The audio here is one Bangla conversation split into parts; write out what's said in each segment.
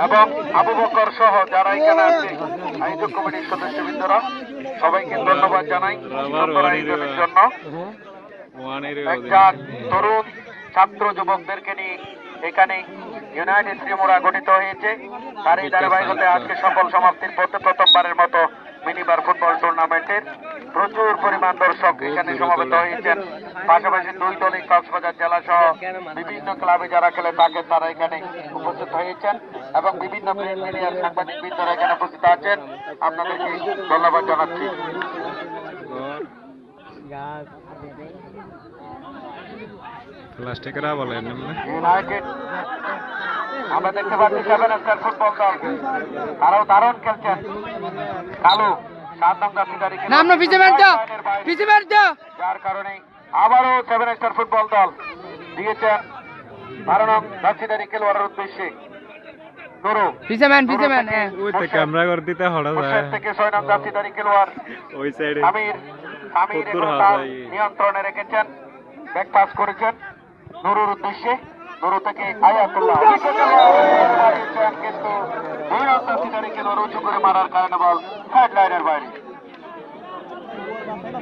এবং আবু বকর সহ যারা এখানে আছে আয়োজক কমিটির সদস্যবৃন্দরা সবাইকে ধন্যবাদ জানাই আয়োজনের জন্য। একটা তরুণ ছাত্র যুবকদেরকে নিয়ে এখানে ইউনাইটেড শ্রীমুরা গঠিত হয়েছে। তার এই ধারাবাহিকতায় আজকে সফল সমাপ্তির পথে প্রথমবারের মতো মিনিবার ফুটবল টুর্নামেন্টের প্রচুর পরিমাণ দর্শক এখানে সমবেত হয়েছেন। পাশাপাশি দুই দলই কক্সবাজার জেলা সহ বিভিন্ন ক্লাবে যারা খেলে থাকেন তারা এখানে উপস্থিত হয়েছেন এবং বিভিন্ন প্রিন্ট মিডিয়ার সাংবাদিকবৃন্দরা এখানে উপস্থিত আছেন। আপনাদেরকে ধন্যবাদ জানাচ্ছি। ইউনাইটেড আমরা দেখতে পাচ্ছি 7 স্টার ফুটবল দল, তারাও দারুণ খেলছেন। কালু যার কারণে আবারও 7 স্টার ফুটবল দল দিয়েছেন 12 নং জার্সিধারী খেলোয়াড়ের উদ্দেশ্যে নুরু থেকে 6 নং জার্সিধারী খেলোয়াড় আমির নিয়ন্ত্রণে রেখেছেন, ব্যাক পাস করেছেন নুরুর উদ্দেশ্যে। নুরু থেকে আয়াতুল্লাহ কিন্তু 2 নং জার্সিধারী খেলোয়াড় উঁচু করে মারার কারণে বল হেডলাইনের বাইরে।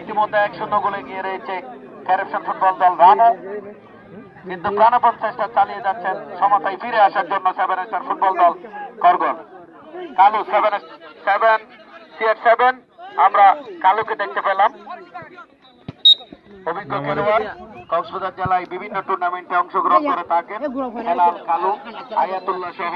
ইতিমধ্যে 1-0 গোলে গিয়ে রয়েছে ক্যারেপশন ফুটবল দল রানা, কিন্তু প্রাণপণ চেষ্টা চালিয়ে যাচ্ছেন সমতায় ফিরে আসার জন্য 7 স্টার ফুটবল দল করগন। কালু 7 আমরা কালুকে দেখতে পেলাম, অভিজ্ঞ খেলোয়াড়, কক্সবাজার জেলায় বিভিন্ন টুর্নামেন্টে অংশগ্রহণ করে থাকেন। কালু আয়াতুল্লাহ সহ